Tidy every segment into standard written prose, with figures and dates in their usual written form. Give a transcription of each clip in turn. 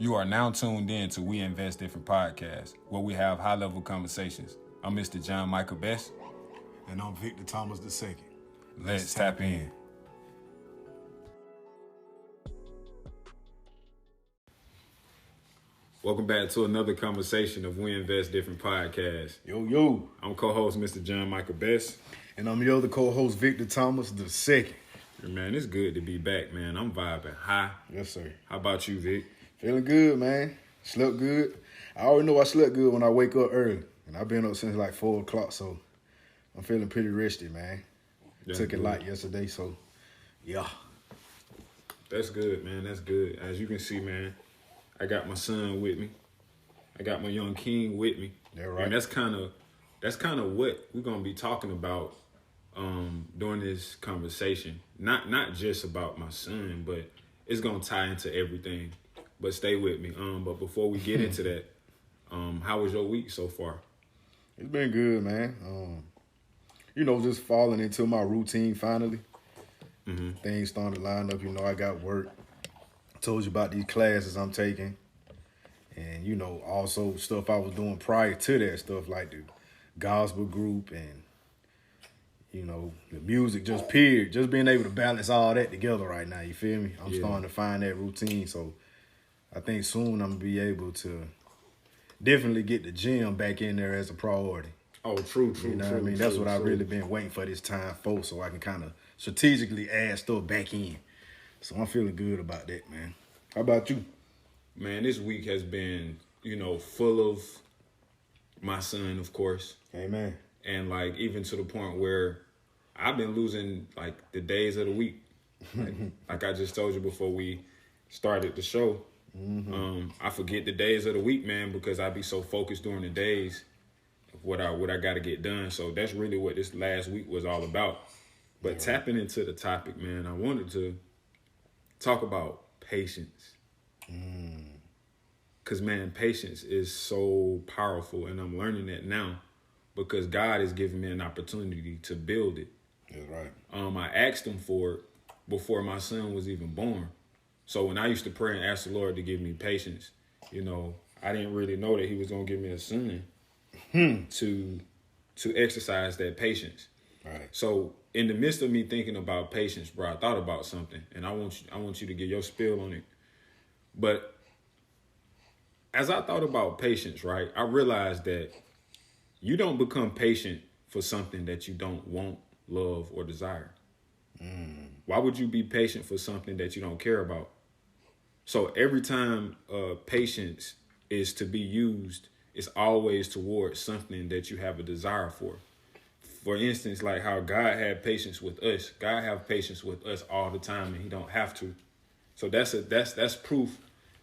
You are now tuned in to We Invest Different Podcast, where we have high-level conversations. I'm Mr. John Michael Best. And I'm Victor Thomas II. Let's tap in. Welcome back to another conversation of We Invest Different Podcast. Yo. I'm co-host Mr. John Michael Best. And I'm your other co-host, Victor Thomas II. Man, it's good to be back, man. I'm vibing high. Yes, sir. How about you, Vic? Feeling good, man. Slept good. I already know I slept good when I wake up early. And I've been up since like 4 o'clock, so I'm feeling pretty rested, man. Took it light yesterday, so yeah. That's good, man. That's good. As you can see, man, I got my son with me. I got my young king with me. That's right. And that's kind of what we're gonna be talking about during this conversation. Not just about my son, but it's gonna tie into everything. But stay with me. But before we get into that, how was your week so far? It's been good, man. Just falling into my routine finally. Mm-hmm. Things starting to line up. I got work. I told you about these classes I'm taking. And, also stuff I was doing prior to that, stuff like the gospel group and, the music, just period. Just being able to balance all that together right now, you feel me? I'm starting to find that routine, so I think soon I'm going to be able to definitely get the gym back in there as a priority. Oh, true. You know what I mean? That's what I've really been waiting for this time for, so I can kind of strategically add stuff back in. So I'm feeling good about that, man. How about you? Man, this week has been, full of my son, of course. Amen. And, even to the point where I've been losing, the days of the week. Like I just told you before we started the show. Mm-hmm. I forget the days of the week, man, because I be so focused during the days of what I got to get done. So that's really what this last week was all about. But tapping into the topic, man, I wanted to talk about patience. Because, man, patience is so powerful, and I'm learning that now because God has given me an opportunity to build it. That's right. I asked him for it before my son was even born. So when I used to pray and ask the Lord to give me patience, I didn't really know that he was going to give me a son to exercise that patience. Right. So in the midst of me thinking about patience, bro, I thought about something, and I want you to get your spill on it. But as I thought about patience, right, I realized that you don't become patient for something that you don't want, love, or desire. Why would you be patient for something that you don't care about? So every time patience is to be used, it's always towards something that you have a desire for. For instance, like how God had patience with us. God have patience with us all the time, and he don't have to. So that's proof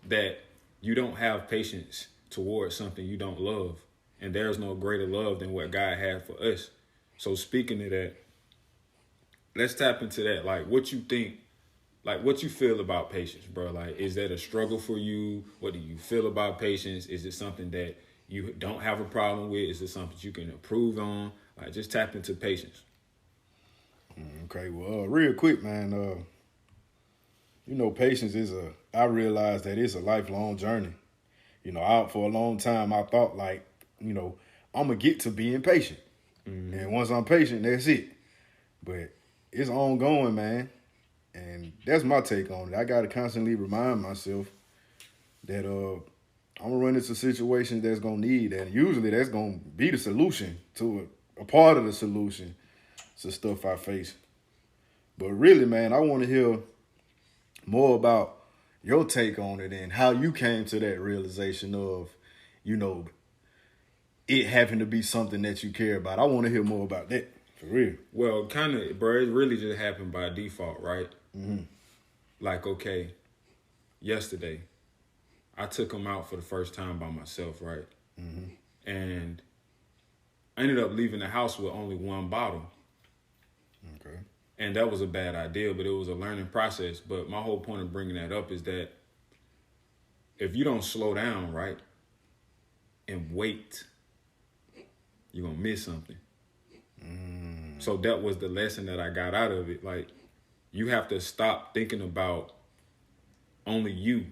that you don't have patience towards something you don't love. And there's no greater love than what God had for us. So speaking of that, let's tap into that. Like, what you think, what you feel about patience, bro? Like, is that a struggle for you? What do you feel about patience? Is it something that you don't have a problem with? Is it something you can improve on? Like, just tap into patience. Okay, well, real quick, man, patience I realize that it's a lifelong journey. For a long time, I thought I'm going to get to being patient. Mm-hmm. And once I'm patient, that's it. But it's ongoing, man. And that's my take on it. I got to constantly remind myself that I'm going to run into situations that's going to need that. And usually that's going to be the solution to it, a part of the solution to stuff I face. But really, man, I want to hear more about your take on it and how you came to that realization of, it having to be something that you care about. I want to hear more about that, for real. Well, kind of, bro, it really just happened by default, right? Mm-hmm. Like, okay, yesterday, I took him out for the first time by myself, right? Mm-hmm. And I ended up leaving the house with only one bottle. Okay. And that was a bad idea, but it was a learning process. But my whole point of bringing that up is that if you don't slow down, right, and wait, you're going to miss something. So that was the lesson that I got out of it. Like, you have to stop thinking about only you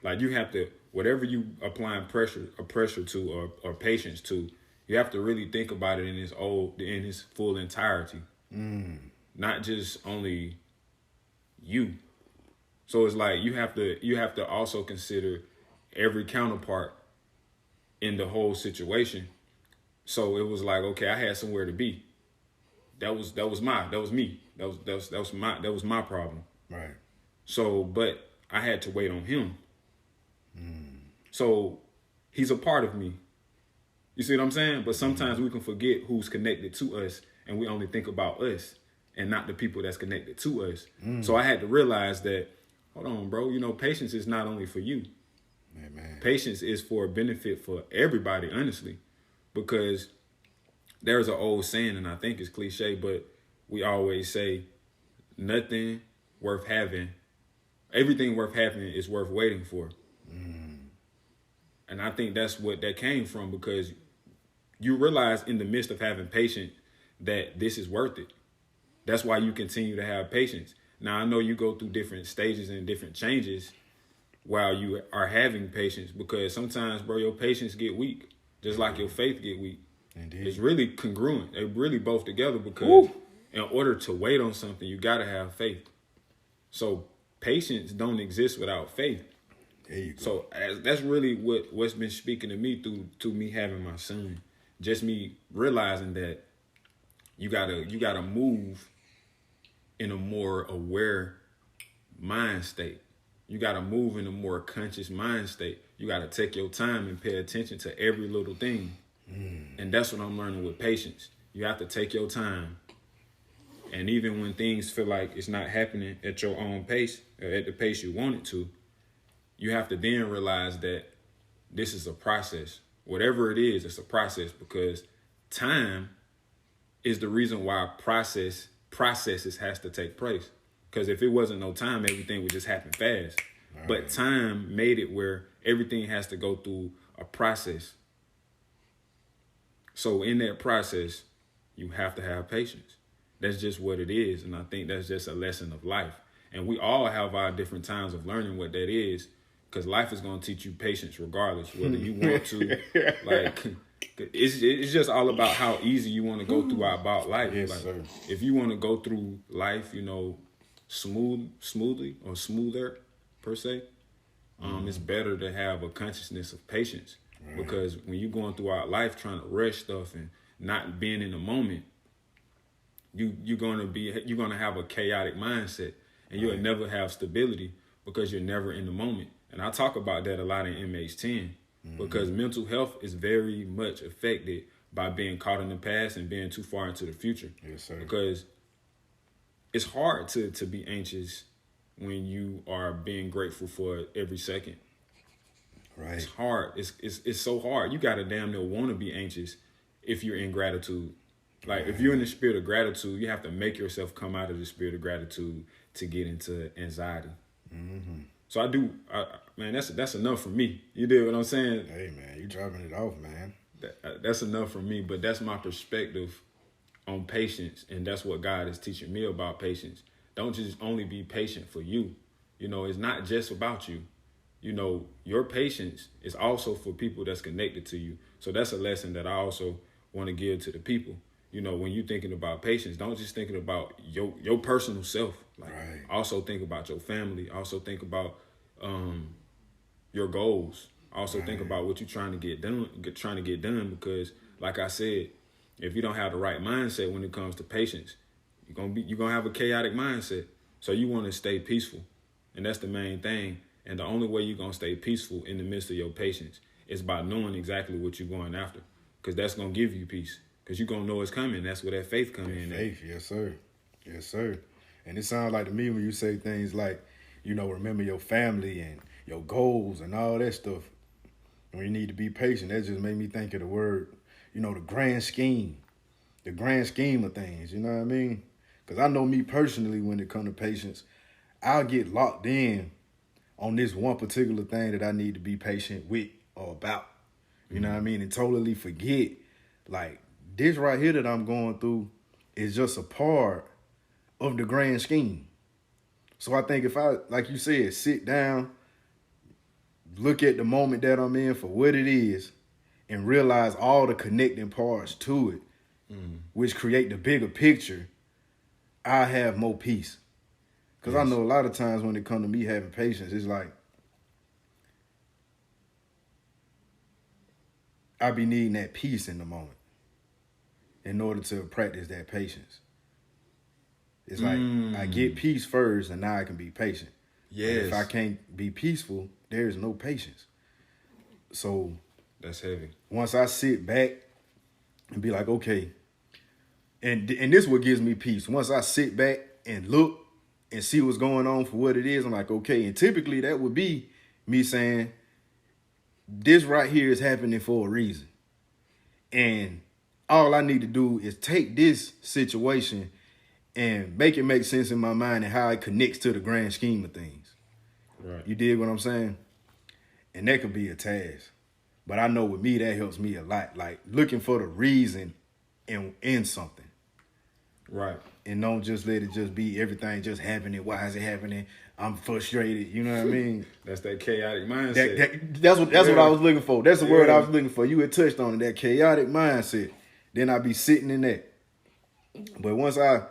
Like you have to, whatever you applying pressure to or patience to, you have to really think about it in its full entirety. Not just only you. So it's like you have to also consider every counterpart in the whole situation. So it was like, okay, I had somewhere to be. That was me. That was my problem. Right. So, but I had to wait on him. So he's a part of me. You see what I'm saying? But sometimes we can forget who's connected to us, and we only think about us and not the people that's connected to us. So I had to realize that, hold on, bro, patience is not only for you. Amen. Patience is for a benefit for everybody, honestly, because there's an old saying, and I think it's cliche, but we always say everything worth having is worth waiting for. And I think that's what that came from, because you realize in the midst of having patience that this is worth it. That's why you continue to have patience. Now, I know you go through different stages and different changes while you are having patience, because sometimes, bro, your patience get weak, just like your faith get weak. Indeed. It's really congruent. They're really both together, because in order to wait on something, you got to have faith. So patience don't exist without faith. There you go. So that's really what's been speaking to me through me having my son. Just me realizing that you gotta move in a more aware mind state. You gotta move in a more conscious mind state. You gotta take your time and pay attention to every little thing. And that's what I'm learning with patience. You have to take your time. And even when things feel like it's not happening at your own pace, or at the pace you want it to, you have to then realize that this is a process. Whatever it is, it's a process, because time is the reason why processes has to take place. Because if it wasn't no time, everything would just happen fast. Right. But time made it where everything has to go through a process. So in that process, you have to have patience. That's just what it is. And I think that's just a lesson of life. And we all have our different times of learning what that is, because life is going to teach you patience regardless, whether you want to. Like, it's just all about how easy you want to go through about life. Yes, like, sir. If you want to go through life, smoothly or smoother, per se, it's better to have a consciousness of patience. Right. Because when you're going throughout life trying to rush stuff and not being in the moment, you're gonna have a chaotic mindset, and you'll never have stability, because you're never in the moment. And I talk about that a lot in MH10, because mental health is very much affected by being caught in the past and being too far into the future. Yes, sir. Because it's hard to be anxious when you are being grateful for every second. Right. It's hard. It's so hard. You gotta damn near want to be anxious if you're in gratitude. Like, if you're in the spirit of gratitude, you have to make yourself come out of the spirit of gratitude to get into anxiety. So man, that's enough for me. You dig what I'm saying? Hey, man, you dropping it off, man. That's enough for me, but that's my perspective on patience, and that's what God is teaching me about patience. Don't just only be patient for you. It's not just about you. Your patience is also for people that's connected to you. So that's a lesson that I also want to give to the people. When you're thinking about patience, don't just thinking about your personal self. Like, right. Also think about your family. Also think about your goals. Also think about what you're trying to get done. Because, like I said, if you don't have the right mindset when it comes to patience, you're gonna have a chaotic mindset. So you want to stay peaceful, and that's the main thing. And the only way you're gonna stay peaceful in the midst of your patience is by knowing exactly what you're going after, because that's gonna give you peace. Because you're going to know it's coming. That's where that faith comes in. Faith, yes, sir. Yes, sir. And it sounds like to me when you say things like, remember your family and your goals and all that stuff. When you need to be patient, that just made me think of the word, the grand scheme. The grand scheme of things, you know what I mean? Because I know me personally, when it comes to patience, I'll get locked in on this one particular thing that I need to be patient with or about. You know what I mean? And totally forget, like, this right here that I'm going through is just a part of the grand scheme. So I think if I, like you said, sit down, look at the moment that I'm in for what it is and realize all the connecting parts to it, which create the bigger picture, I have more peace. Because I know a lot of times when it comes to me having patience, it's like I be needing that peace in the moment in order to practice that patience. It's like I get peace first and now I can be patient. Yes. And if I can't be peaceful, there is no patience. So that's heavy. Once I sit back and be like, okay, and this what gives me peace. Once I sit back and look and see what's going on for what it is, I'm like, okay. And typically that would be me saying, this right here is happening for a reason. And all I need to do is take this situation and make it make sense in my mind and how it connects to the grand scheme of things. Right. You dig what I'm saying? And that could be a task. But I know with me, that helps me a lot. Like looking for the reason in something. Right. And don't just let it just be everything just happening. Why is it happening? I'm frustrated. You know what I mean? That's that chaotic mindset. That's what I was looking for. That's the word I was looking for. You had touched on it, that chaotic mindset. Then I be sitting in that. But once I,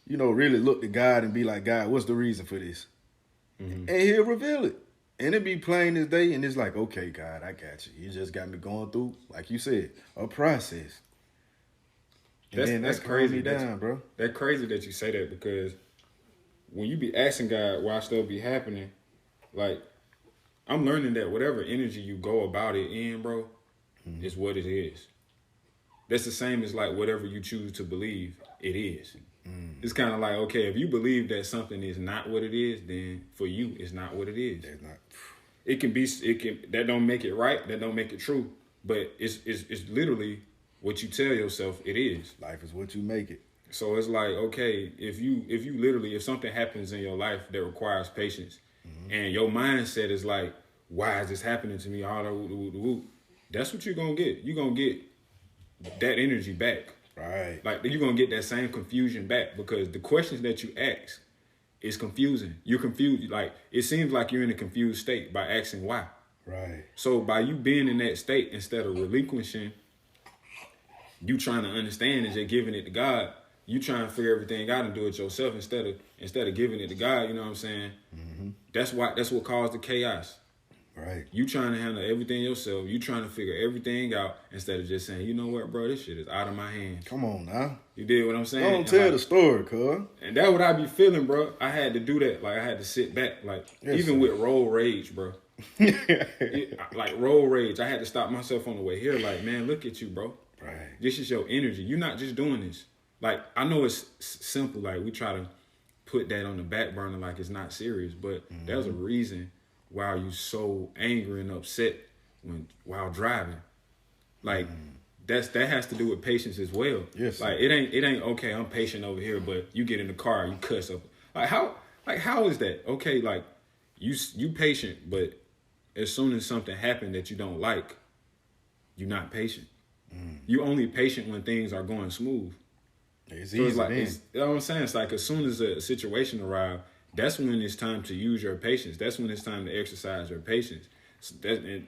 really look to God and be like, God, what's the reason for this? Mm-hmm. And he'll reveal it. And it be plain as day. And it's like, okay, God, I got you. You just got me going through, like you said, a process. That's crazy, bro. That's crazy that you say that, because when you be asking God why stuff be happening, like I'm learning that whatever energy you go about it in, bro, is what it is. That's the same as like whatever you choose to believe, it is. It's kind of like, okay, if you believe that something is not what it is, then for you, it's not what it is. That's not. That don't make it right. That don't make it true. But it's literally what you tell yourself it is. Life is what you make it. So it's like, okay, if something happens in your life that requires patience, and your mindset is like, why is this happening to me? That's what you're gonna get. You're gonna get that energy back. Right. Like you're gonna get that same confusion back, because the questions that you ask is confusing. You're confused. Like it seems like you're in a confused state by asking why. Right. So by you being in that state, instead of relinquishing, you trying to understand and just giving it to God, you trying to figure everything out and do it yourself instead of giving it to God. You know what I'm saying? Mm-hmm. That's what caused the chaos. Right. You trying to handle everything yourself. You trying to figure everything out instead of just saying, you know what, bro, this shit is out of my hands. Come on now. You did what I'm saying? Don't tell the story, cuz. And that's what I be feeling, bro. I had to do that. Like I had to sit back. Like even with road rage, bro. Like road rage, I had to stop myself on the way here. Like, man, look at you, bro. Right. This is your energy. You're not just doing this. Like, I know it's simple. Like, we try to put that on the back burner like it's not serious. But there's a reason why you so angry and upset while driving. Like, that has to do with patience as well. Yes. Like, it ain't okay, I'm patient over here, but you get in the car, you cuss up. How is that? Okay, like, you patient, but as soon as something happened that you don't like, you're not patient. You only patient when things are going smooth. It's so easy. It's like, you know what I'm saying? It's like as soon as a situation arrives, that's when it's time to use your patience. That's when it's time to exercise your patience. So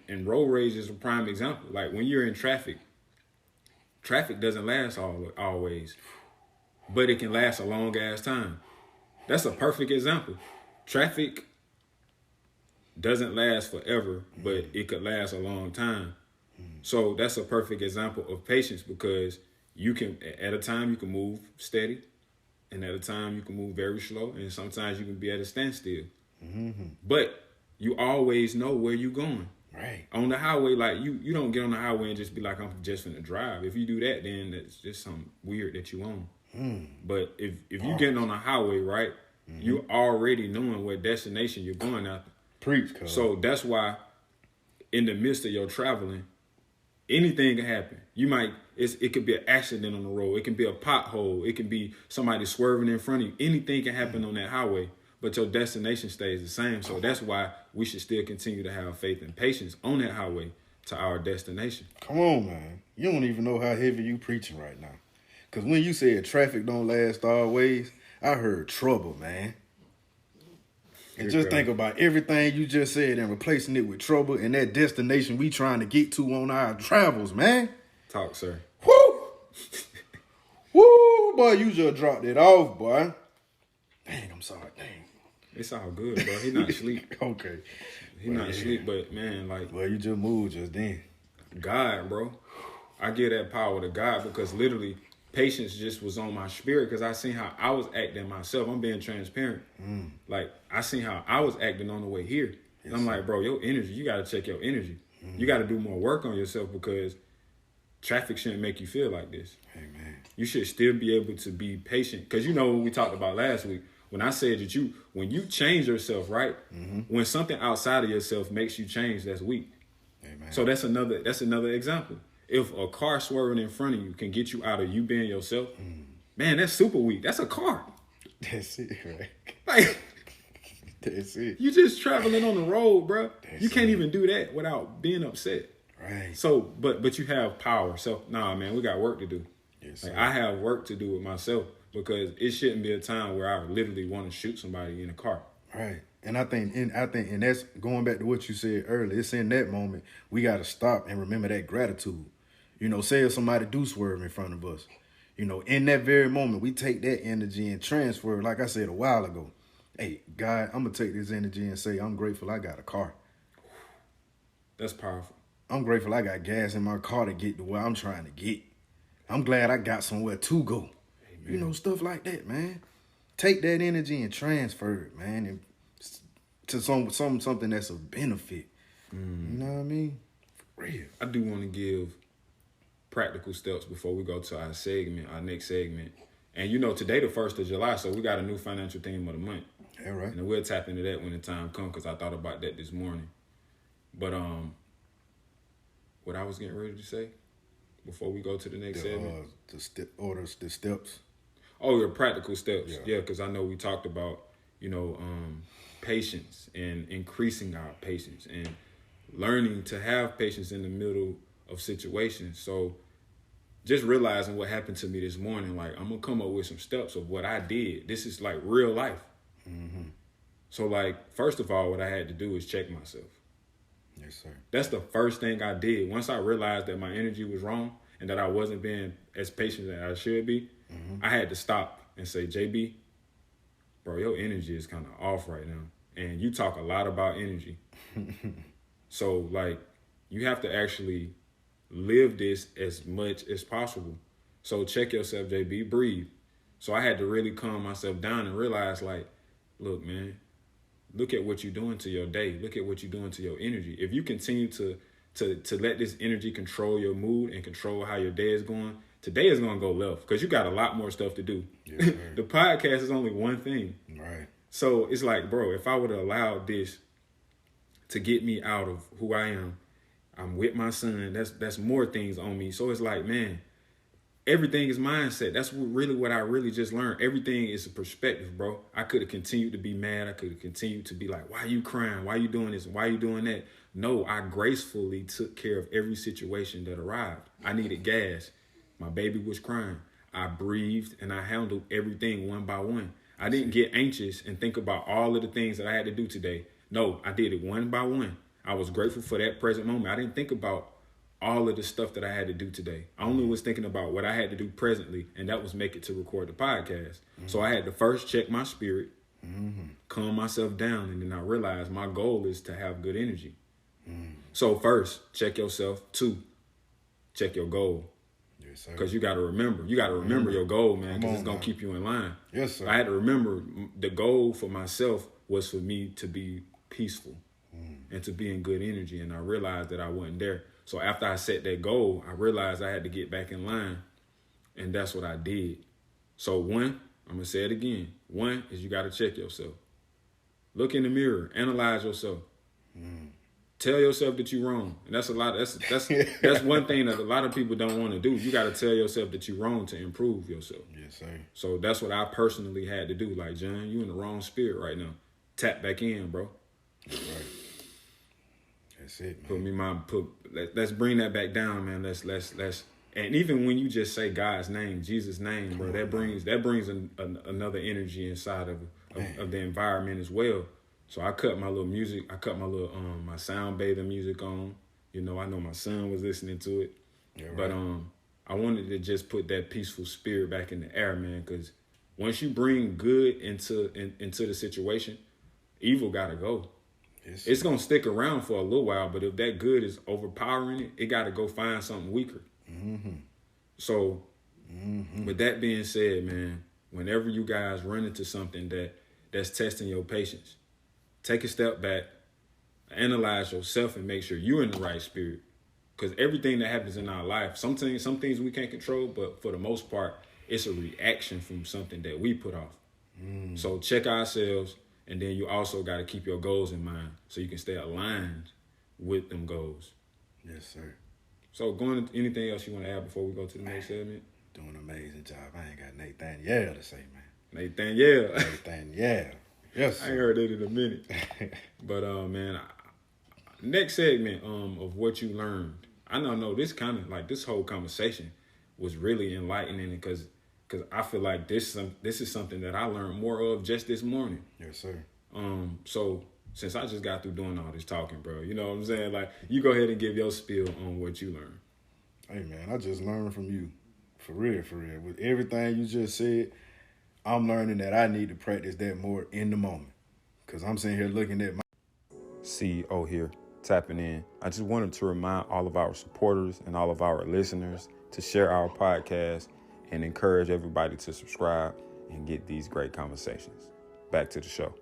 and road rage is a prime example. Like when you're in traffic doesn't last always, but it can last a long ass time. That's a perfect example. Traffic doesn't last forever, but it could last a long time. So that's a perfect example of patience, because you can, at a time you can move steady, and at a time you can move very slow, and sometimes you can be at a standstill. Mm-hmm. But you always know where you're going. Right. On the highway, like you don't get on the highway and just be like, I'm just finna drive. If you do that, then that's just something weird that you own. But if you getting on the highway, right, you already knowing what destination you're going after. Preach, cuz. So that's why in the midst of your traveling, anything can happen. It could be an accident on the road. It can be a pothole. It can be somebody swerving in front of you. Anything can happen on that highway, but your destination stays the same. So that's why we should still continue to have faith and patience on that highway to our destination. Come on, man. You don't even know how heavy you preaching right now. Because when you said traffic don't last always, I heard trouble, man. And just think about everything you just said and replacing it with trouble and that destination we trying to get to on our travels, man. Talk, sir. Woo! Woo, boy, you just dropped it off, boy. Dang, I'm sorry. Dang. It's all good, bro. He not asleep. Okay. He not asleep, but man, like. Well, you just moved just then. God, bro. I give that power to God because literally patience just was on my spirit because I seen how I was acting myself. I'm being transparent. Like, I seen how I was acting on the way here. And I'm like, bro, your energy, you got to check your energy. You got to do more work on yourself because traffic shouldn't make you feel like this. Amen. You should still be able to be patient. Because you know what we talked about last week, when I said that when you change yourself, right? When something outside of yourself makes you change, that's weak. Amen. So that's another example. If a car swerving in front of you can get you out of you being yourself, man, that's super weak. That's a car. That's it, right? Like, that's it. You just traveling on the road, bro. That's you can't it. even do that without being upset. Right. So, but you have power. So, nah, man, we got work to do. Yes, like, sir. I have work to do with myself because it shouldn't be a time where I literally want to shoot somebody in a car. Right. And I think that's going back to what you said earlier. It's in that moment we got to stop and remember that gratitude. You know, say if somebody do swerve in front of us, you know, in that very moment, we take that energy and transfer, like I said a while ago. Hey, God, I'm going to take this energy and say, I'm grateful I got a car. That's powerful. I'm grateful I got gas in my car to get to where I'm trying to get. I'm glad I got somewhere to go. Amen. You know, stuff like that, man. Take that energy and transfer it, man, and to something that's a benefit. You know what I mean? For real. I do want to give practical steps before we go to our next segment. And you know, today the 1st of July, so we got a new financial theme of the month. Yeah, right. And we'll tap into that when the time comes because I thought about that this morning. But what I was getting ready to say before we go to the next segment? The steps. Oh, your practical steps. Yeah, because I know we talked about, you know, patience and increasing our patience and learning to have patience in the middle of situations. So just realizing what happened to me this morning, like I'm going to come up with some steps of what I did. This is like real life. So like, first of all, what I had to do is check myself. Yes, sir. That's the first thing I did. Once I realized that my energy was wrong and that I wasn't being as patient as I should be, I had to stop and say, JB, bro, your energy is kind of off right now. And you talk a lot about energy. So, like, you have to actually live this as much as possible. So check yourself, JB, breathe. So I had to really calm myself down and realize, like, look, man, look at what you're doing to your day. Look at what you're doing to your energy. If you continue to let this energy control your mood and control how your day is going, today is going to go left because you got a lot more stuff to do. Yes, the podcast is only one thing. Right. So it's like, bro, if I would have allowed this to get me out of who I am, I'm with my son. That's more things on me. So it's like, man, everything is mindset. That's what I really just learned. Everything is a perspective, bro. I could have continued to be mad. I could have continued to be like, why are you crying? Why are you doing this? Why are you doing that? No, I gracefully took care of every situation that arrived. I needed gas. My baby was crying. I breathed and I handled everything one by one. I didn't get anxious and think about all of the things that I had to do today. No, I did it one by one. I was grateful for that present moment. I didn't think about all of the stuff that I had to do today. I only was thinking about what I had to do presently, and that was make it to record the podcast. So I had to first check my spirit, calm myself down, and then I realized my goal is to have good energy. So first, check yourself. 2, check your goal. Yes, sir. Because you got to remember. You got to remember your goal, man, because it's going to keep you in line. Yes, sir. I had to remember the goal for myself was for me to be peaceful and to be in good energy, and I realized that I wasn't there. So after I set that goal, I realized I had to get back in line, and that's what I did. So 1, I'm going to say it again. 1 is you got to check yourself. Look in the mirror. Analyze yourself. Tell yourself that you're wrong. And that's a lot. That's one thing that a lot of people don't want to do. You got to tell yourself that you're wrong to improve yourself. Yes, sir. So that's what I personally had to do. Like, John, you in the wrong spirit right now. Tap back in, bro. That's right. That's it, man. Let's bring that back down, man. Let's and even when you just say God's name, Jesus' name, bro, that brings another energy inside of the environment as well. So I cut my little music. I cut my little my sound bathing music on. You know, I know my son was listening to it. Yeah, right. But I wanted to just put that peaceful spirit back in the air, man. Because once you bring good into the situation, evil gotta go. Yes. It's gonna stick around for a little while, but if that good is overpowering it, it gotta go find something weaker. So, with that being said, man, whenever you guys run into something that's testing your patience, take a step back, analyze yourself, and make sure you're in the right spirit. Because everything that happens in our life, some things we can't control, but for the most part, it's a reaction from something that we put off. So check ourselves, and then you also got to keep your goals in mind so you can stay aligned with them goals. Yes, sir. So going into anything else you want to add before we go to the next segment? Doing an amazing job. I ain't got Nathaniel to say, man. Nathaniel. Nathaniel. Yes, sir. I ain't heard that in a minute. But man, next segment of what you learned. I know this kind of like this whole conversation was really enlightening because I feel like this is something that I learned more of just this morning. Yes, sir. So since I just got through doing all this talking, bro, you know what I'm saying? Like, you go ahead and give your spiel on what you learned. Hey, man, I just learned from you. For real, for real. With everything you just said, I'm learning that I need to practice that more in the moment. Because I'm sitting here looking at my CEO here, tapping in. I just wanted to remind all of our supporters and all of our listeners to share our podcast and encourage everybody to subscribe and get these great conversations. Back to the show.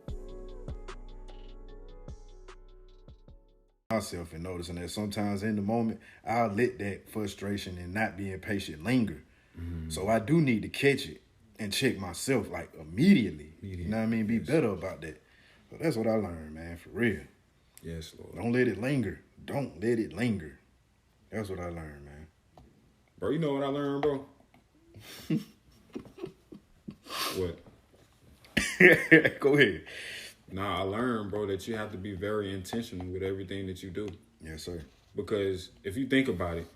myself and noticing that sometimes in the moment, I'll let that frustration and not being patient linger. So I do need to catch it and check myself like immediately. You know what I mean? Be better about that. So that's what I learned, man, for real. Yes, Lord. Don't let it linger. Don't let it linger. That's what I learned, man. Bro, you know what I learned, bro? What? Go ahead. Nah, I learned, bro, that you have to be very intentional with everything that you do. Yes, sir. Because if you think about it,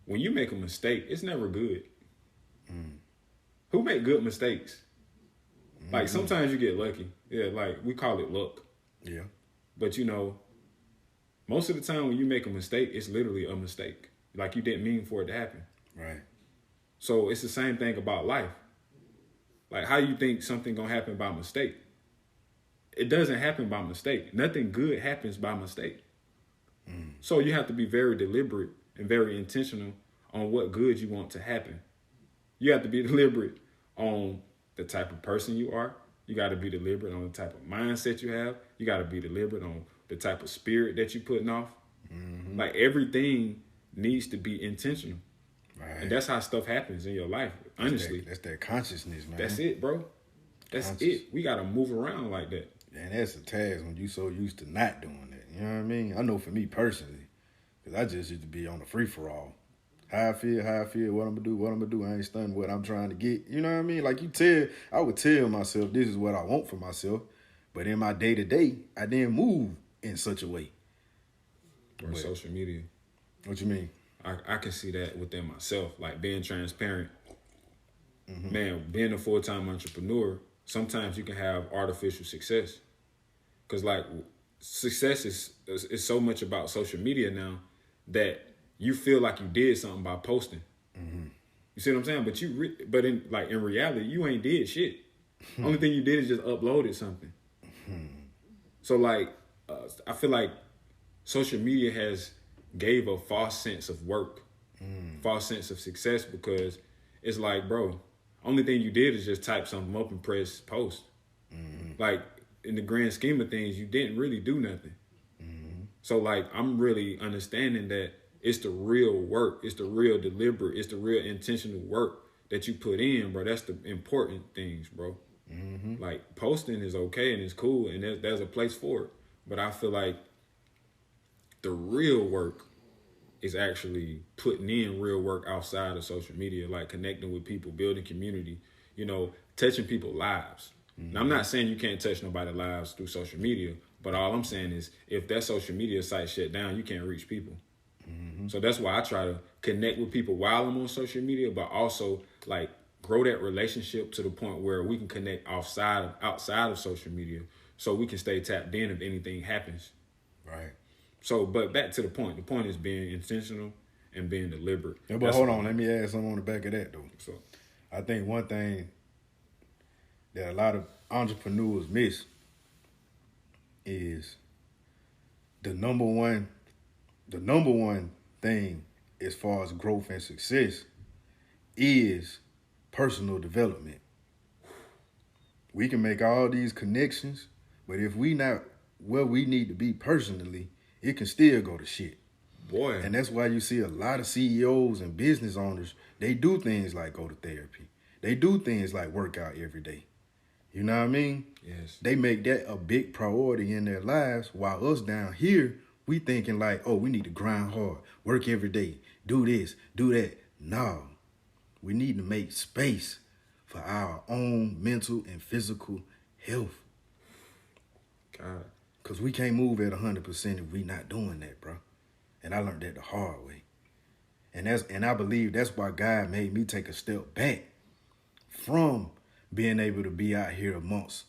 when you make a mistake, it's never good. Who make good mistakes? Like, sometimes you get lucky. Yeah, like, we call it luck. Yeah. But, you know, most of the time when you make a mistake, it's literally a mistake. Like, you didn't mean for it to happen. Right. So it's the same thing about life. Like, how you think something gonna happen by mistake? It doesn't happen by mistake. Nothing good happens by mistake. So you have to be very deliberate and very intentional on what good you want to happen. You have to be deliberate on the type of person you are. You got to be deliberate on the type of mindset you have. You got to be deliberate on the type of spirit that you're putting off. Like, everything needs to be intentional. Right. And that's how stuff happens in your life, honestly. That's that consciousness, man. That's it, bro. That's it. We got to move around like that. And that's a task when you so used to not doing that. You know what I mean? I know for me personally, because I just used to be on the free-for-all. How I feel, what I'm going to do. I ain't studying what I'm trying to get. You know what I mean? Like, I would tell myself this is what I want for myself. But in my day-to-day, I didn't move in such a way. Or social media. What you mean? I can see that within myself, like being transparent. Man, being a full-time entrepreneur, sometimes you can have artificial success. Because, like, success is so much about social media now that you feel like you did something by posting. You see what I'm saying? But in reality, you ain't did shit. Only thing you did is just uploaded something. So, like, I feel like social media has gave a false sense of work, false sense of success, because it's like, bro, only thing you did is just type something up and press post. Like, in the grand scheme of things, you didn't really do nothing. So, like, I'm really understanding that it's the real work, it's the real deliberate, it's the real intentional work that you put in, bro. That's the important things, bro. Like, posting is okay and it's cool and there's a place for it. But I feel like the real work is actually putting in real work outside of social media, like connecting with people, building community, you know, touching people's lives. Now, I'm not saying you can't touch nobody's lives through social media, but all I'm saying is if that social media site shut down, you can't reach people. So that's why I try to connect with people while I'm on social media, but also, like, grow that relationship to the point where we can connect outside of social media. so we can stay tapped in if anything happens. Right. So, but back to the point. The point is being intentional and being deliberate. Yeah, but hold on, let me add something on the back of that though. So, I think one thing that a lot of entrepreneurs miss is the number one thing as far as growth and success is personal development. We can make all these connections, but if we not where we need to be personally, it can still go to shit. boy. And that's why you see a lot of CEOs and business owners, they do things like go to therapy. They do things like work out every day. You know what I mean? Yes. They make that a big priority in their lives, while us down here, we thinking like, oh, we need to grind hard, work every day, do this, do that. No. We need to make space for our own mental and physical health. God. Because we can't move at 100% if we not doing that, bro. And I learned that the hard way. And I believe that's why God made me take a step back from being able to be out here amongst,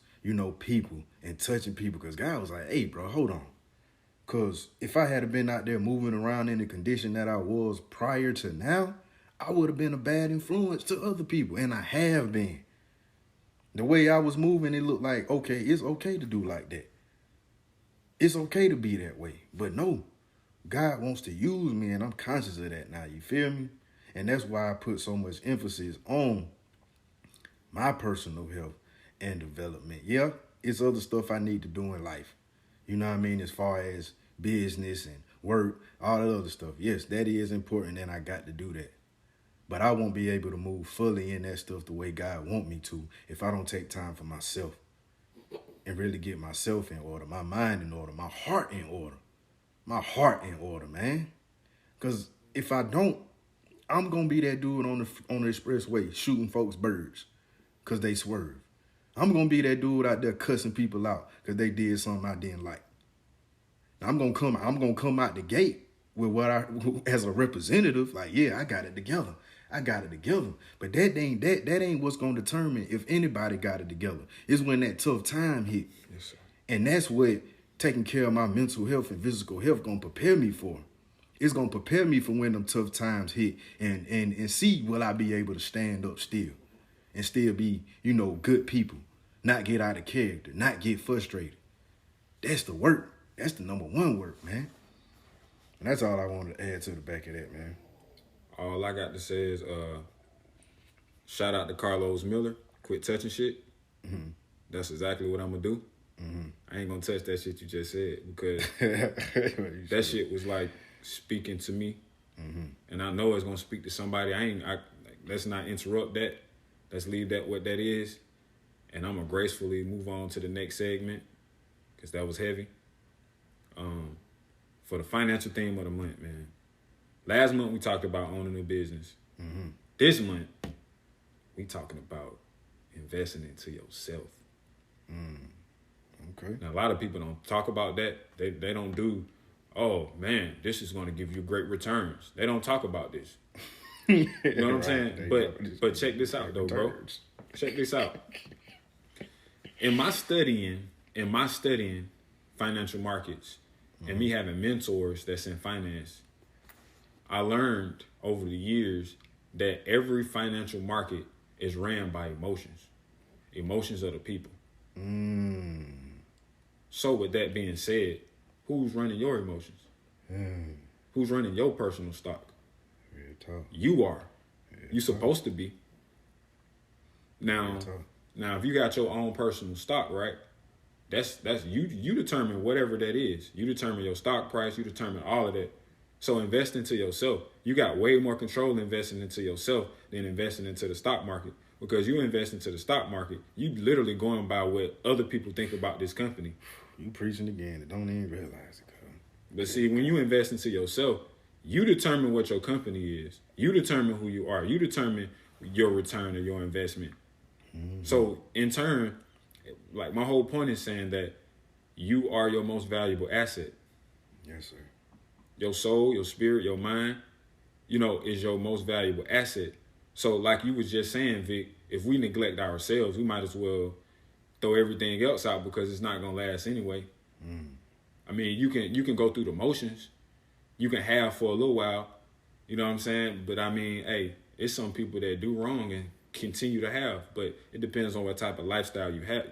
people and touching people. Because God was like, hey, bro, hold on. Because if I had been out there moving around in the condition that I was prior to now, I would have been a bad influence to other people. And I have been. The way I was moving, it looked like, okay, it's okay to do like that. It's okay to be that way. But no, God wants to use me, and I'm conscious of that now. You feel me? And that's why I put so much emphasis on my personal health and development. Yeah, it's other stuff I need to do in life. You know what I mean? As far as business and work, all that other stuff. Yes, that is important, and I got to do that. But I won't be able to move fully in that stuff the way God want me to if I don't take time for myself and really get myself in order, my mind in order, my heart in order. My heart in order, man. Because if I don't, I'm going to be that dude on the expressway shooting folks birds because they swerve. I'm going to be that dude out there cussing people out because they did something I didn't like. I'm going to come out the gate with what as a representative, like, yeah, I got it together. But that ain't what's going to determine if anybody got it together. It's when that tough time hit. Yes, sir. And that's what taking care of my mental health and physical health going to prepare me for. It's going to prepare me for when them tough times hit and see will I be able to stand up still and still be, good people, not get out of character, not get frustrated. That's the work. That's the number one work, man. And that's all I wanted to add to the back of that, man. All I got to say is shout out to Carlos Miller. Quit touching shit. Mm-hmm. That's exactly what I'm going to do. Mm-hmm. I ain't going to touch that shit you just said because that shit was like speaking to me. Mm-hmm. And I know it's going to speak to somebody. Let's not interrupt that. Let's leave that what that is. And I'm going to gracefully move on to the next segment because that was heavy. For the financial theme of the month, man. Last month, we talked about owning a business. Mm-hmm. This month, we talking about investing into yourself. Okay. Now, a lot of people don't talk about that. They don't do, oh, man, this is going to give you great returns. They don't talk about this. You know what I'm saying? But check this out, though, bro. Check this out. In my studying financial markets and me having mentors that's in finance, I learned over the years that every financial market is ran by emotions of the people. So with that being said, who's running your emotions? Who's running your personal stock? You are. You're supposed to be. Now, if you got your own personal stock, right? That's you determine whatever that is. You determine your stock price. You determine all of that. So invest into yourself. You got way more control investing into yourself than investing into the stock market. Because you invest into the stock market, you literally going by what other people think about this company. You preaching again and don't even realize it. But see, when you invest into yourself, you determine what your company is. You determine who you are. You determine your return or your investment. Mm-hmm. So in turn, like my whole point is saying that you are your most valuable asset. Yes, sir. Your soul, your spirit, your mind, is your most valuable asset. So like you was just saying, Vic, if we neglect ourselves, we might as well throw everything else out because it's not gonna last anyway. I mean, you can go through the motions. You can have for a little while, you know what I'm saying? But I mean, hey, it's some people that do wrong and continue to have, but it depends on what type of lifestyle you have,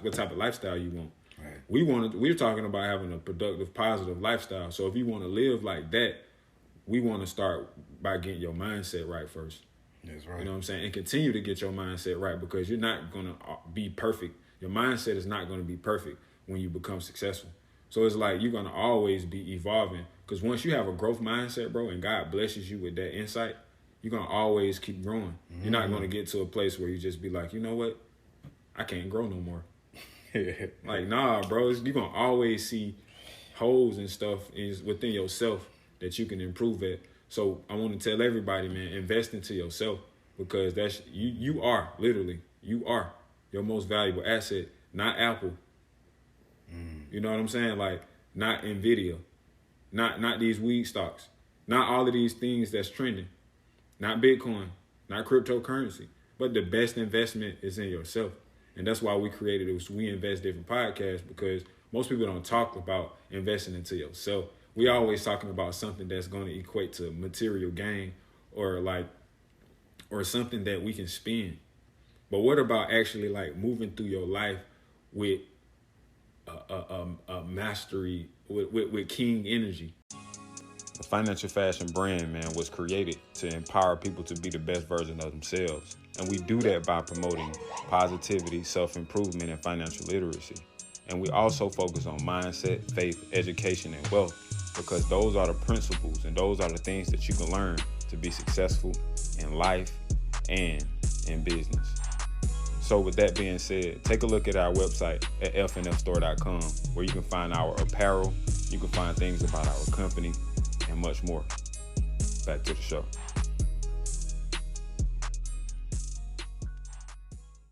what type of lifestyle you want. Right. We're talking about having a productive, positive lifestyle. So if you want to live like that, we want to start by getting your mindset right first. That's right. You know what I'm saying? And continue to get your mindset right, because you're not going to be perfect. Your mindset is not going to be perfect when you become successful. So it's like you're going to always be evolving, because once you have a growth mindset, bro, and God blesses you with that insight, you're going to always keep growing. You're not going to get to a place where you just be like, you know what? I can't grow no more. Like, nah, bro. You're going to always see holes and stuff within yourself that you can improve at. So I want to tell everybody, man, invest into yourself, because that's you are literally, you are your most valuable asset, not Apple. You know what I'm saying? Like, not Nvidia, not these weed stocks, not all of these things that's trending, not Bitcoin, not cryptocurrency, but the best investment is in yourself. And that's why we created this We Invest Different podcast, because most people don't talk about investing into yourself. We always talking about something that's going to equate to material gain or something that we can spend. But what about actually like moving through your life with a mastery, with king energy? The Financial Fashion brand, man, was created to empower people to be the best version of themselves. And we do that by promoting positivity, self-improvement, and financial literacy. And we also focus on mindset, faith, education, and wealth, because those are the principles and those are the things that you can learn to be successful in life and in business. So with that being said, take a look at our website at fnfstore.com, where you can find our apparel, you can find things about our company, and much more. Back to the show.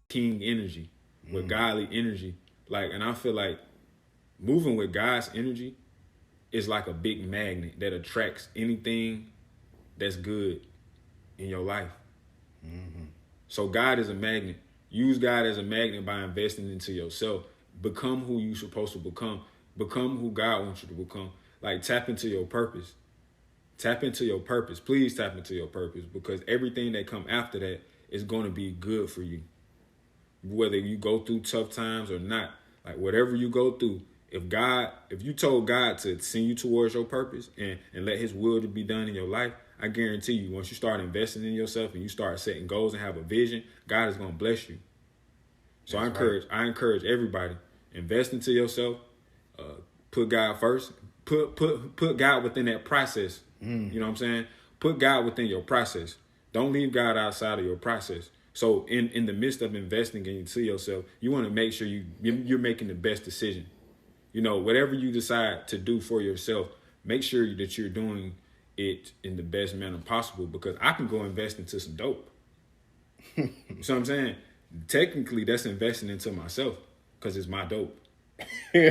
King energy, with godly energy. Like, and I feel like moving with God's energy is like a big magnet that attracts anything that's good in your life. So God is a magnet. Use God as a magnet by investing into yourself. Become who you're supposed to become. Become who God wants you to become. Like, tap into your purpose. Tap into your purpose. Please tap into your purpose, because everything that come after that is going to be good for you. Whether you go through tough times or not, like whatever you go through, if you told God to send you towards your purpose and let his will to be done in your life, I guarantee you, once you start investing in yourself and you start setting goals and have a vision, God is going to bless you. So I encourage everybody, invest into yourself, put God first, put God within that process. You know what I'm saying? Put God within your process. Don't leave God outside of your process. So in the midst of investing into yourself, you want to make sure you're making the best decision. You know, whatever you decide to do for yourself, make sure that you're doing it in the best manner possible, because I can go invest into some dope. You know what I'm saying? Technically, that's investing into myself, because it's my dope. Yeah,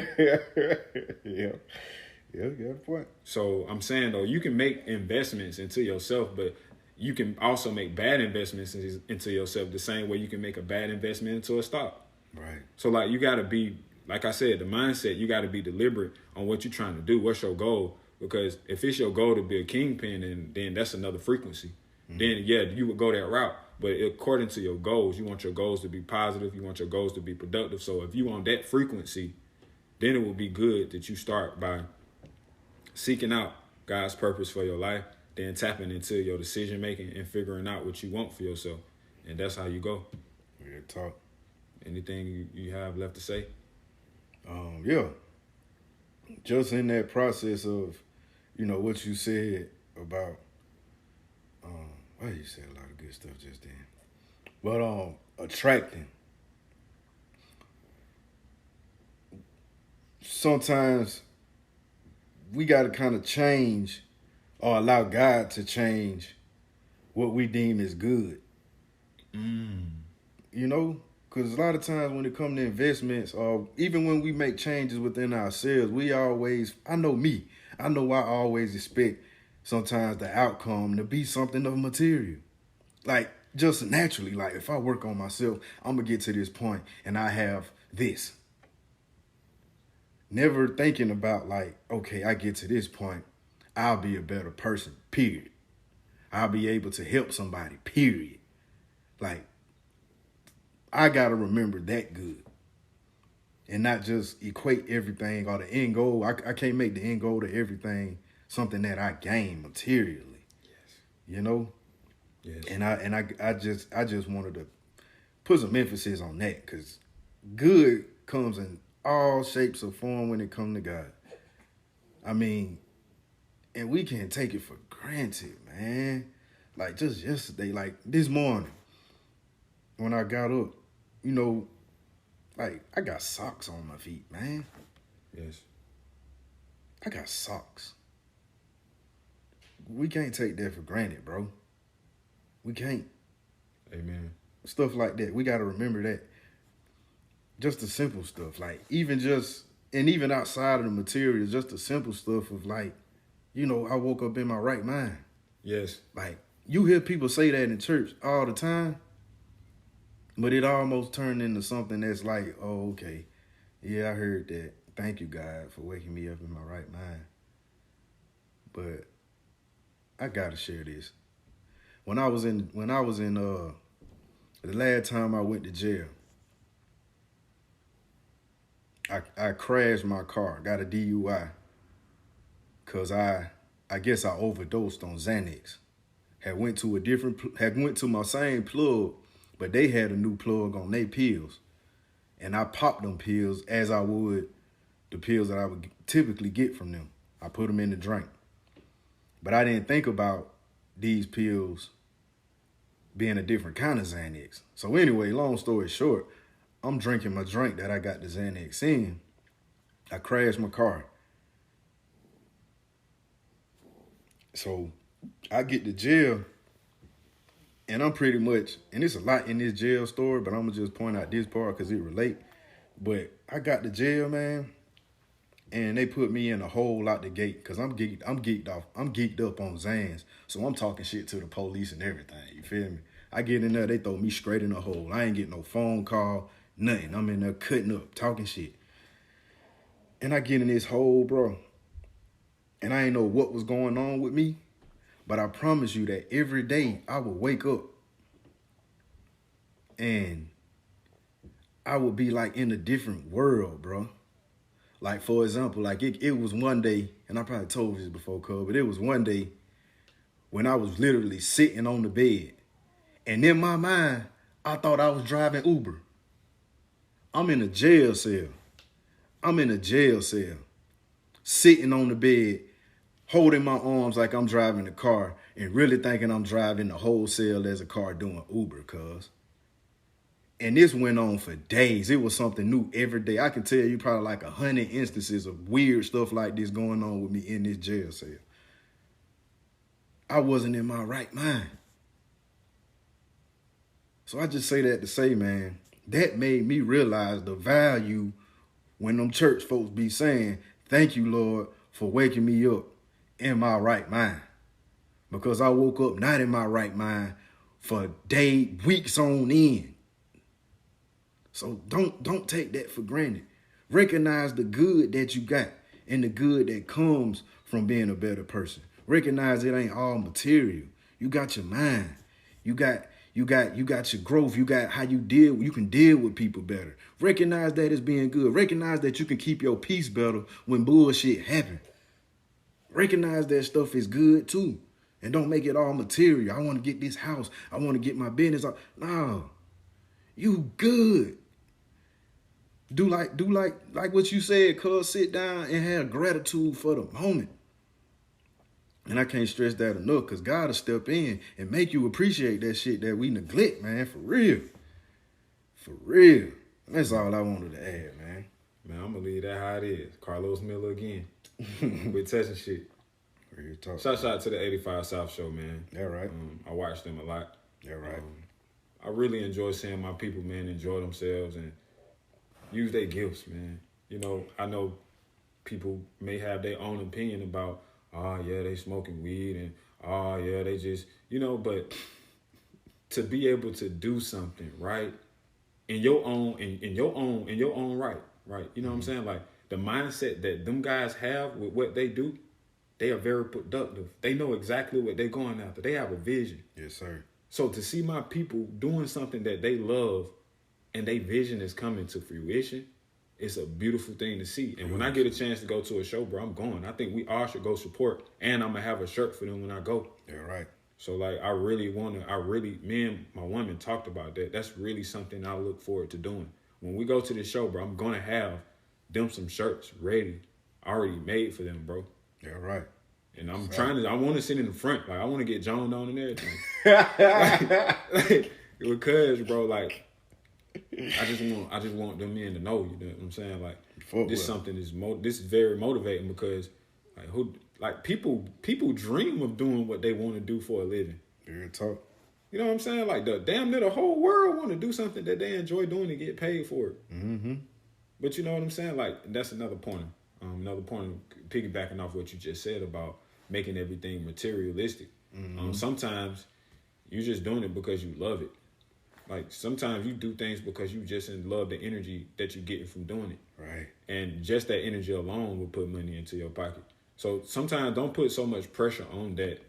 good point. So I'm saying, though, you can make investments into yourself, but you can also make bad investments into yourself the same way you can make a bad investment into a stock. Right. So, like, you got to be, like I said, the mindset, you got to be deliberate on what you're trying to do. What's your goal? Because if it's your goal to be a kingpin, then that's another frequency. Then, yeah, you would go that route. But according to your goals, you want your goals to be positive. You want your goals to be productive. So if you on that frequency, then it will be good that you start by seeking out God's purpose for your life, then tapping into your decision making and figuring out what you want for yourself. And that's how you go. Real talk. Anything you have left to say? Yeah. Just in that process of, what you said about, well, you said a lot of good stuff just then. But attracting. Sometimes we got to kind of change or allow God to change what we deem as good. Because a lot of times when it comes to investments, or even when we make changes within ourselves, I always expect sometimes the outcome to be something of material. Like, just naturally, like if I work on myself, I'm going to get to this point and I have this. Never thinking about like, okay, I get to this point, I'll be a better person, period. I'll be able to help somebody, period. Like, I got to remember that good. And not just equate everything or the end goal. I can't make the end goal to everything something that I gain materially. Yes. You know? Yes. And I just wanted to put some emphasis on that, because good comes in all shapes of form when it comes to God. I mean, and we can't take it for granted, man. Like just yesterday, like this morning, when I got up, you know, like I got socks on my feet, man. Yes. I got socks. We can't take that for granted, bro. We can't. Amen. Stuff like that. We got to remember that. Just the simple stuff. Like, even outside of the material, just the simple stuff of like, you know, I woke up in my right mind. Yes. Like, you hear people say that in church all the time, but it almost turned into something that's like, oh, okay. Yeah, I heard that. Thank you, God, for waking me up in my right mind. But I gotta share this. When I was in the last time I went to jail, I crashed my car, got a DUI, cause I guess I overdosed on Xanax. Had went to my same plug, but they had a new plug on their pills, and I popped them pills as I would the pills that I would typically get from them. I put them in the drink, but I didn't think about these pills being a different kind of Xanax. So anyway, long story short, I'm drinking my drink that I got the Xanax in. I crashed my car. So I get to jail, and I'm pretty much, and it's a lot in this jail story, but I'm going to just point out this part because it relate. But I got to jail, man, and they put me in a hole out the gate because I'm geeked up on Xans. So I'm talking shit to the police and everything, you feel me? I get in there, they throw me straight in a hole. I ain't getting no phone call, nothing. I'm in there cutting up, talking shit. And I get in this hole, bro, and I ain't know what was going on with me, but I promise you that every day I would wake up and I would be like in a different world, bro. Like, for example, like it was one day, and I probably told you this before, cuz, but it was one day when I was literally sitting on the bed, and in my mind, I thought I was driving Uber. I'm in a jail cell. Sitting on the bed, holding my arms like I'm driving the car, and really thinking I'm driving the whole cell as a car doing Uber, cuz. And this went on for days. It was something new every day. I can tell you probably like 100 instances of weird stuff like this going on with me in this jail cell. I wasn't in my right mind. So I just say that to say, man, that made me realize the value when them church folks be saying, thank you, Lord, for waking me up in my right mind. Because I woke up not in my right mind for weeks on end. So don't take that for granted. Recognize the good that you got and the good that comes from being a better person. Recognize it ain't all material. You got your mind. You got your growth. You got how you can deal with people better. Recognize that as being good. Recognize that you can keep your peace better when bullshit happen. Recognize that stuff is good too. And don't make it all material. I want to get this house. I want to get my business up. No. You good. Do like what you said, cuz, sit down and have gratitude for the moment. And I can't stress that enough, because God will step in and make you appreciate that shit that we neglect, man, for real. For real. That's all I wanted to add, man. Man, I'm going to leave that how it is. Carlos Miller again. With touching shit. Real talk. Shout out to the 85 South Show, man. Yeah, right. I watched them a lot. Yeah, right. I really enjoy seeing my people, man, enjoy themselves and use their gifts, man. You know, I know people may have their own opinion about, oh, yeah, they smoking weed and, oh, yeah, they just, you know, but to be able to do something, right, in your own right. You know what I'm saying? Like the mindset that them guys have with what they do, they are very productive. They know exactly what they're going after. They have a vision. Yes, sir. So to see my people doing something that they love and their vision is coming to fruition, it's a beautiful thing to see. And when I get a chance to go to a show, bro, I'm going. I think we all should go support. And I'm going to have a shirt for them when I go. Yeah, right. So, like, me and my woman talked about that. That's really something I look forward to doing. When we go to the show, bro, I'm going to have them some shirts ready, already made for them, bro. Yeah, right. And I want to sit in the front. Like, I want to get Joan on and everything. Because, bro, like, I just want them men to know, you know what I'm saying? Like, this is very motivating because, like, people dream of doing what they want to do for a living. Real talk. You know what I'm saying? Like, damn near the whole world want to do something that they enjoy doing and get paid for it. Mm-hmm. But you know what I'm saying? Like, that's another point. Piggybacking off what you just said about making everything materialistic. Mm-hmm. Sometimes you're just doing it because you love it. Like, sometimes you do things because you just love the energy that you're getting from doing it. Right. And just that energy alone will put money into your pocket. So sometimes don't put so much pressure on that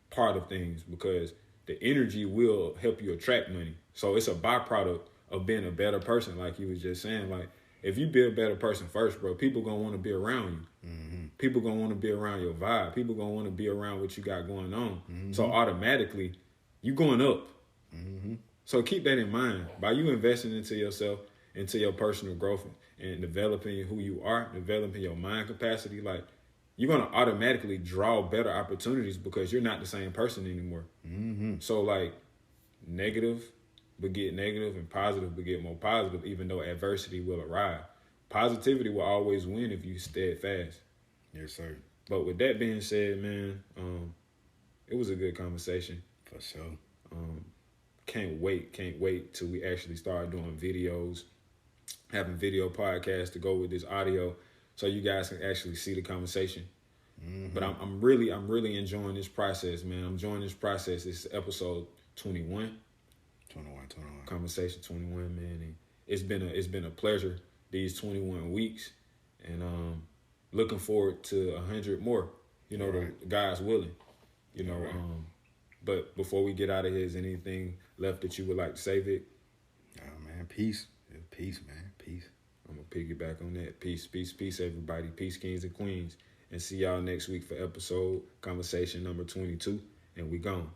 part of things because the energy will help you attract money. So it's a byproduct of being a better person, like you was just saying. Like, if you be a better person first, bro, people going to want to be around you. Mm-hmm. People going to want to be around your vibe. People going to want to be around what you got going on. Mm-hmm. So automatically, you going up. Mm-hmm. So keep that in mind. By you investing into yourself, into your personal growth and developing who you are, developing your mind capacity, like, you're going to automatically draw better opportunities because you're not the same person anymore. Mm-hmm. So, like, negative beget negative and positive beget more positive, even though adversity will arrive. Positivity will always win if you steadfast. Yes, sir. But with that being said, man, it was a good conversation. For sure. Can't wait till we actually start doing videos, having video podcasts to go with this audio so you guys can actually see the conversation. Mm-hmm. But I'm really enjoying this process, man. I'm enjoying this process. This is episode 21. 21. Conversation 21, man. And it's been a pleasure these 21 weeks. And looking forward to 100 more, you know, right. The God's willing. You know, right. But before we get out of here, is anything left that you would like to say, Vic? Man, peace. Peace, man. Peace. I'm going to piggyback on that. Peace, everybody. Peace, kings and queens. And see y'all next week for episode conversation number 22. And we gone.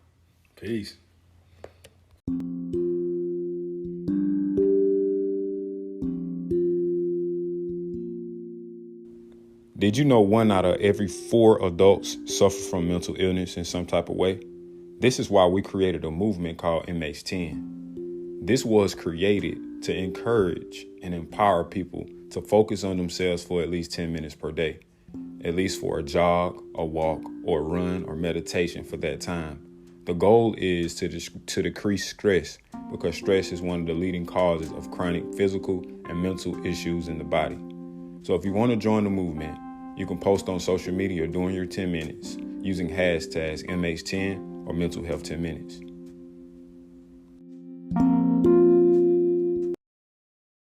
Peace. Did you know 1 out of every 4 adults suffer from mental illness in some type of way? This is why we created a movement called MH10. This was created to encourage and empower people to focus on themselves for at least 10 minutes per day, at least for a jog, a walk, or a run, or meditation for that time. The goal is to decrease stress because stress is one of the leading causes of chronic physical and mental issues in the body. So if you want to join the movement, you can post on social media during your 10 minutes using hashtags MH10 or Mental Health 10 Minutes.